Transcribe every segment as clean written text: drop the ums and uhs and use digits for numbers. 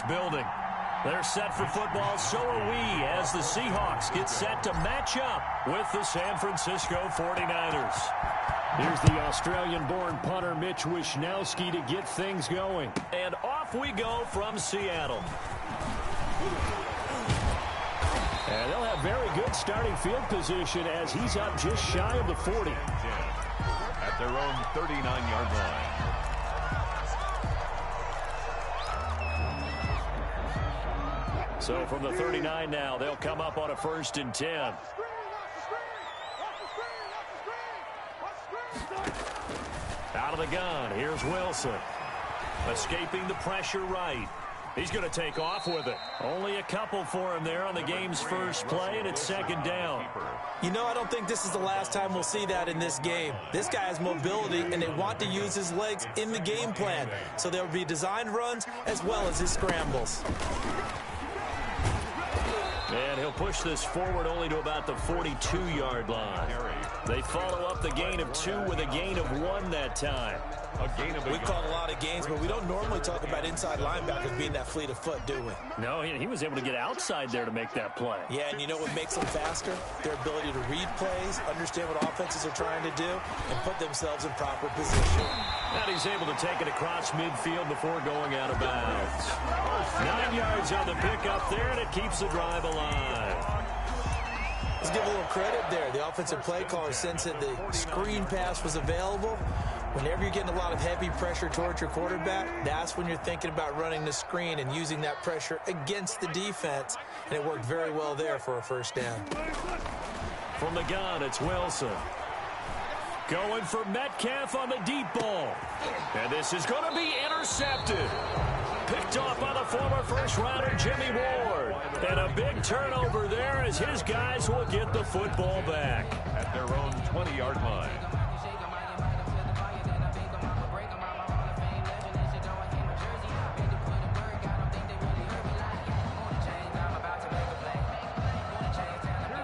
this building. They're set for football, so are we, as the Seahawks get set to match up with the San Francisco 49ers. Here's the Australian-born punter Mitch Wishnowsky to get things going. And off we go from Seattle. And they'll have very good starting field position as he's up just shy of the 40. At their own 39-yard line. So from the 39 now, they'll come up on a 1st and 10. Out of the gun, here's Wilson. Escaping the pressure right. He's going to take off with it. Only a couple for him there on the game's first play, and it's 2nd down. You know, I don't think this is the last time we'll see that in this game. This guy has mobility, and they want to use his legs in the game plan. So there will be designed runs as well as his scrambles. And he'll push this forward only to about the 42-yard line. They follow up the gain of 2 with a gain of 1 that time. We've called a lot of games, but we don't normally talk about inside linebackers being that fleet of foot, do we? No, he was able to get outside there to make that play. Yeah, and you know what makes them faster? Their ability to read plays, understand what offenses are trying to do, and put themselves in proper position. And he's able to take it across midfield before going out of bounds. 9 yards on the pickup there, and it keeps the drive alive. Let's give a little credit there. The offensive play caller sensed that the screen pass was available. Whenever you're getting a lot of heavy pressure towards your quarterback, that's when you're thinking about running the screen and using that pressure against the defense. And it worked very well there for a 1st down. From the gun, it's Wilson. Going for Metcalf on the deep ball. And this is going to be intercepted. Picked off by the former first-rounder Jimmy Ward. And a big turnover there as his guys will get the football back. At their own 20-yard line.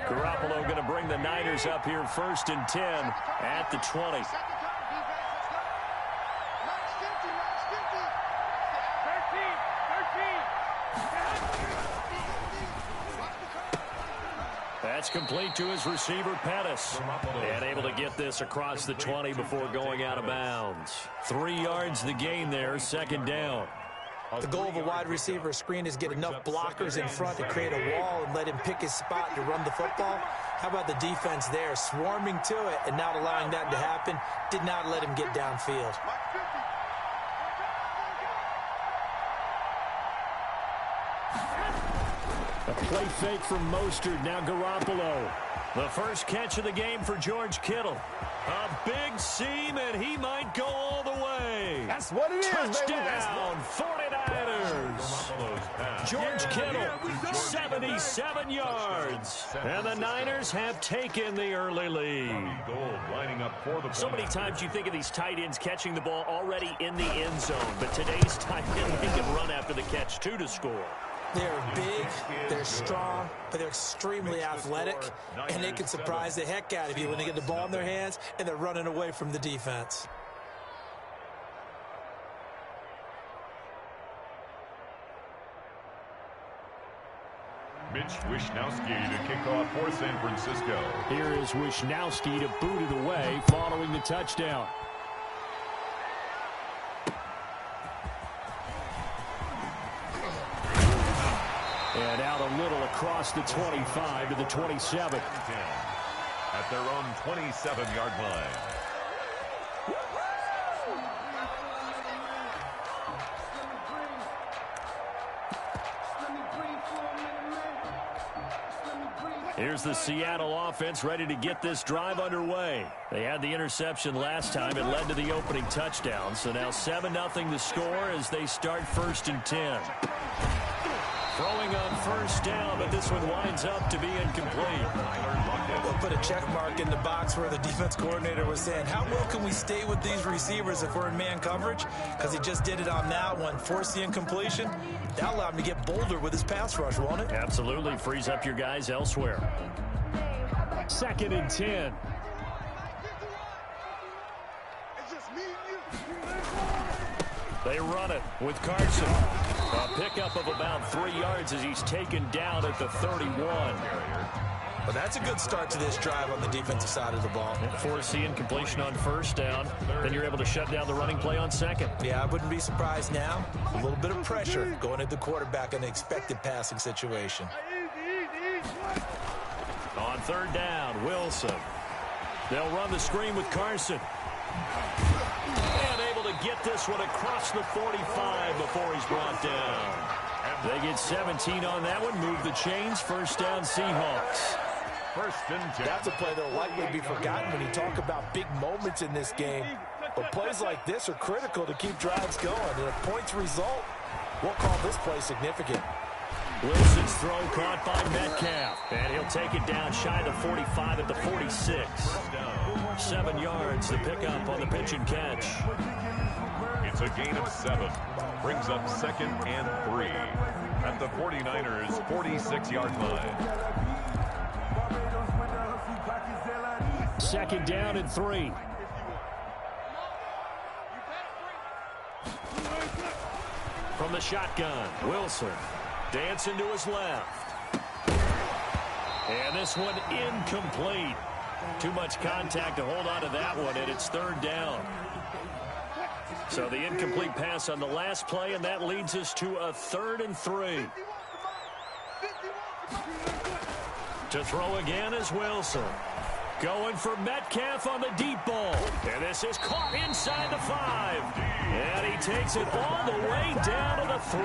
Garoppolo going to bring the Niners up here 1st and 10 at the 20. That's complete to his receiver, Pettis. And able to get this across the 20 before going out of bounds. 3 yards the gain there, 2nd down. The goal of a wide receiver screen is get enough blockers in front to create a wall and let him pick his spot to run the football. How about the defense there, swarming to it and not allowing that to happen? Did not let him get downfield. A play fake from Mostert, now Garoppolo. The first catch of the game for George Kittle. A big seam, and he might go all the way. That's what it is, Touchdown, 49ers. George Kittle, 77 yards. And the Niners have taken the early lead. So many times you think of these tight ends catching the ball already in the end zone, but today's tight end, they can run after the catch, too, to score. They're big, they're strong, but they're extremely athletic, and they can surprise the heck out of you when they get the ball in their hands and they're running away from the defense. Mitch Wishnowsky to kick off for San Francisco. Here is Wishnowsky to boot it away following the touchdown. And out a little across the 25 to the 27. At their own 27-yard line. Here's the Seattle offense ready to get this drive underway. They had the interception last time. It led to the opening touchdown. So now 7-0 the score as they start 1st and 10. Throwing on 1st down, but this one winds up to be incomplete. We'll put a check mark in the box where the defense coordinator was saying, how well can we stay with these receivers if we're in man coverage? Because he just did it on that one, forced the incompletion. That allowed him to get bolder with his pass rush, won't it? Absolutely. Frees up your guys elsewhere. 2nd and 10. They run it with Carson. A pickup of about 3 yards as he's taken down at the 31. Well, that's a good start to this drive on the defensive side of the ball. Forcing completion on first down. Then you're able to shut down the running play on second. Yeah, I wouldn't be surprised now. A little bit of pressure going at the quarterback in an expected passing situation. On third down, Wilson. They'll run the screen with Carson. And able to get this one across the 45 before he's brought down. They get 17 on that one. Move the chains. First down, Seahawks. First and 10. That's a play that will likely be forgotten when you talk about big moments in this game. But plays like this are critical to keep drives going. And if points result, we'll call this play significant. Wilson's throw caught by Metcalf. And he'll take it down shy of the 45 at the 46. 7 yards to pick up on the pitch and catch. It's a gain of 7. Brings up second and 3 at the 49ers' 46-yard line. Second down and 3. From the shotgun, Wilson dancing to his left. And this one incomplete. Too much contact to hold on to that one, and it's third down. So the incomplete pass on the last play, and that leads us to a 3rd and 3. To throw again is Wilson. Going for Metcalf on the deep ball. And this is caught inside the 5. And he takes it all the way down to the 3.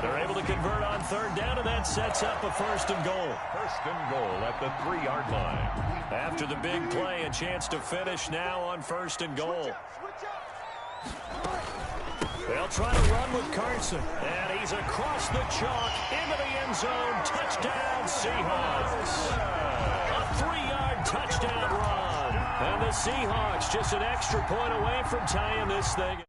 They're able to convert on third down, and that sets up a 1st and goal. 1st and goal at the 3-yard line. After the big play, a chance to finish now on 1st and goal. They'll try to run with Carson. And he's across the chalk into the end zone. Touchdown, Seahawks. A 3-yard touchdown run. And the Seahawks just an extra point away from tying this thing.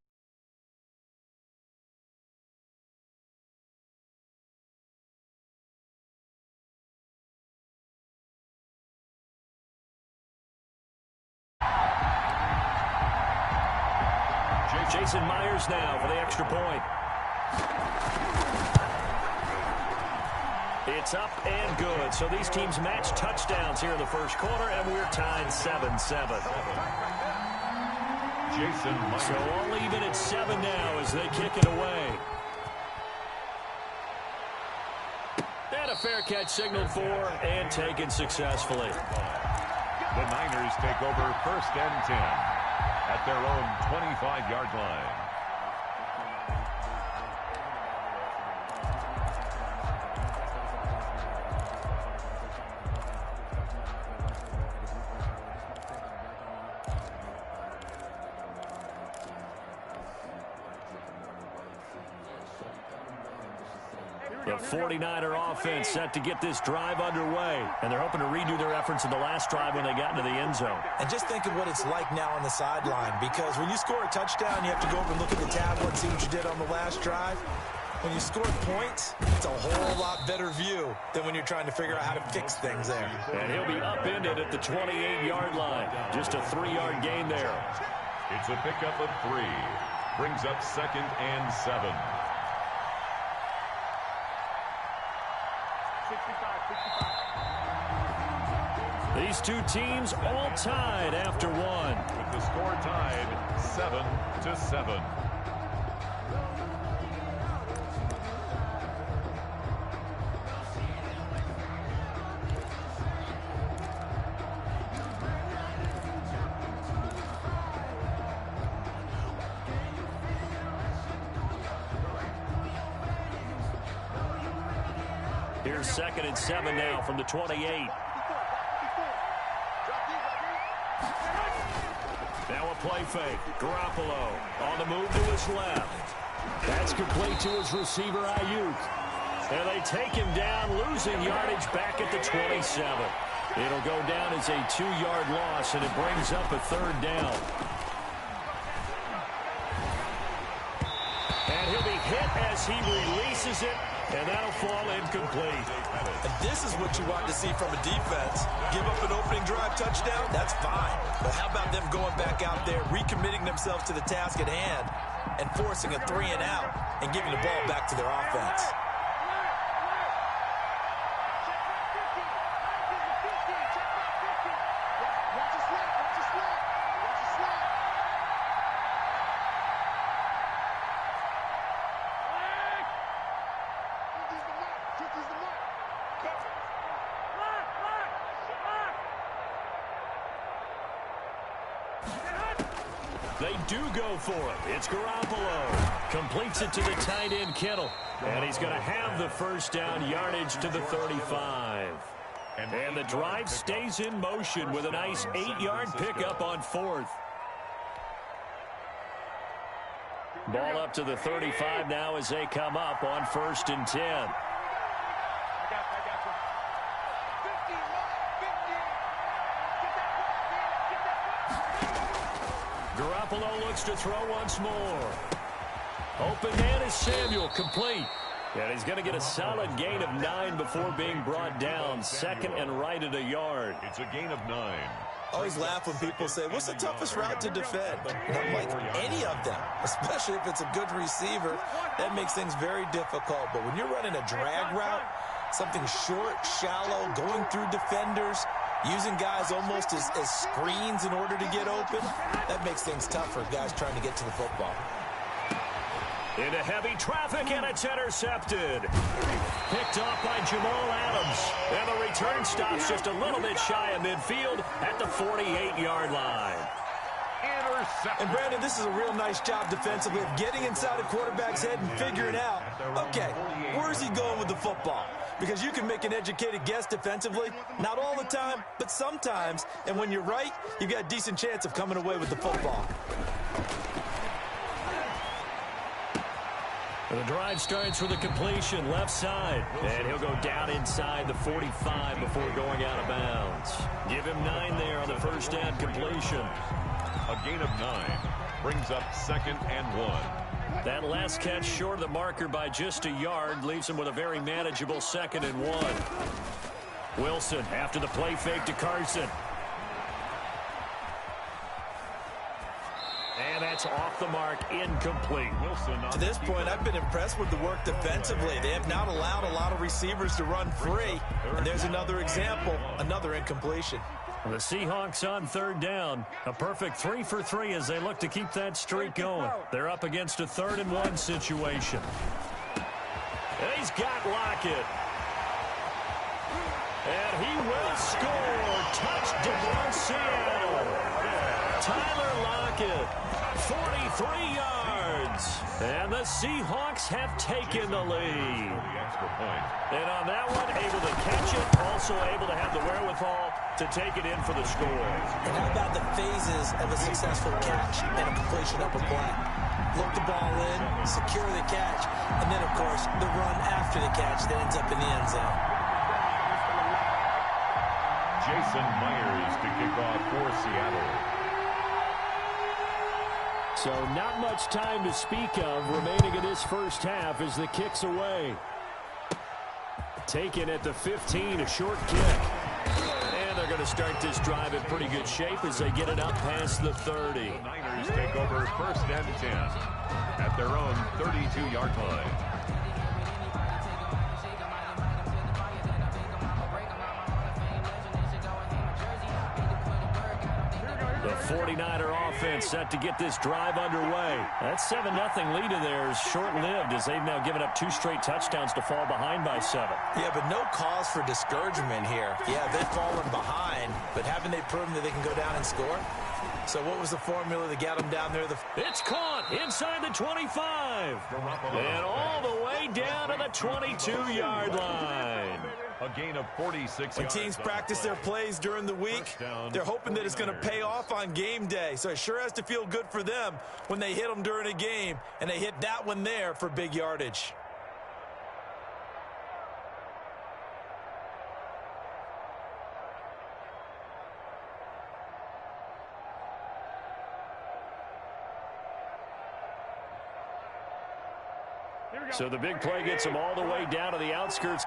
Jason Myers now for the extra point. It's up and good. So these teams match touchdowns here in the first quarter, and we're tied 7-7. Jason Myers. So all even at 7 now as they kick it away. And a fair catch signaled for and taken successfully. The Niners take over 1st and 10 at their own 25-yard line. The 49er offense set to get this drive underway. And they're hoping to redo their efforts in the last drive when they got into the end zone. And just think of what it's like now on the sideline, because when you score a touchdown, you have to go over and look at the tablet and see what you did on the last drive. When you score points, it's a whole lot better view than when you're trying to figure out how to fix things there. And he'll be upended at the 28-yard line. Just a 3-yard gain there. It's a pickup of 3. Brings up 2nd and 7. These two teams all tied after 1. With the score tied 7-7. Here's 2nd and 7 now from the 28. Now a play fake. Garoppolo on the move to his left. That's complete to his receiver, Ayuk. And they take him down, losing yardage back at the 27. It'll go down as a 2-yard loss, and it brings up a 3rd down. And he'll be hit as he releases it, and that'll fall incomplete. And this is what you want to see from a defense. Give up an opening drive touchdown, that's fine. But how about them going back out there, recommitting themselves to the task at hand and forcing a 3-and-out and giving the ball back to their offense. They do go for it. It's Garoppolo. Completes it to the tight end, Kittle. And he's going to have the first down, yardage to the 35. And the drive stays in motion with a nice 8-yard pickup on 4th. Ball up to the 35 now as they come up on 1st and 10. Garoppolo looks to throw once more. Open man is Samuel, complete. And he's going to get a solid gain of 9 before being brought down. Second and right at a yard. It's a gain of 9. I always laugh when people say, what's the toughest route to defend? Not like any of them, especially if it's a good receiver. That makes things very difficult. But when you're running a drag route, something short, shallow, going through defenders, using guys almost as screens in order to get open, that makes things tough for guys trying to get to the football. Into heavy traffic, and it's intercepted. Picked off by Jamal Adams. And the return stops just a little bit shy of midfield at the 48-yard line. And, Brandon, this is a real nice job defensively of getting inside a quarterback's head and figuring out, okay, where's he going with the football? Because you can make an educated guess defensively, not all the time, but sometimes. And when you're right, you've got a decent chance of coming away with the football. The drive starts with a completion left side. And he'll go down inside the 45 before going out of bounds. Give him 9 there on the first down completion. A gain of 9 brings up 2nd and 1. That last catch short of the marker by just a yard leaves him with a very manageable 2nd and 1. Wilson after the play fake to Carson. And that's off the mark, incomplete. Wilson to this point, I've been impressed with the work defensively. They have not allowed a lot of receivers to run free. And there's another example, another incompletion. The Seahawks on 3rd down. A perfect 3 for 3 as they look to keep that streak going. They're up against a 3rd and 1 situation. And he's got Lockett. And he will score. Touchdown, Seattle. Tyler Lockett, 43 yards. And the Seahawks have taken the lead. And on that one, able to catch it, also able to have the wherewithal to take it in for the score. And how about the phases of a successful catch and a completion of a play? Look the ball in, secure the catch, and then, of course, the run after the catch that ends up in the end zone. Jason Myers to kick off for Seattle. So not much time to speak of remaining in this first half as the kick's away. Taken at the 15, a short kick. And they're going to start this drive in pretty good shape as they get it up past the 30. The Niners take over 1st and 10 at their own 32-yard line. The 49er offense set to get this drive underway. That 7-0 lead of theirs short-lived as they've now given up 2 straight touchdowns to fall behind by 7. Yeah, but no cause for discouragement here. Yeah, they've fallen behind, but haven't they proven that they can go down and score? So what was the formula that got them down there? It's caught inside the 25. And all the way down to the 22-yard line. A gain of 46 When teams practice their plays during the week, they're hoping that it's going to pay off on game day. So it sure has to feel good for them when they hit them during a game, and they hit that one there for big yardage. So the big play gets them all the way down to the outskirts.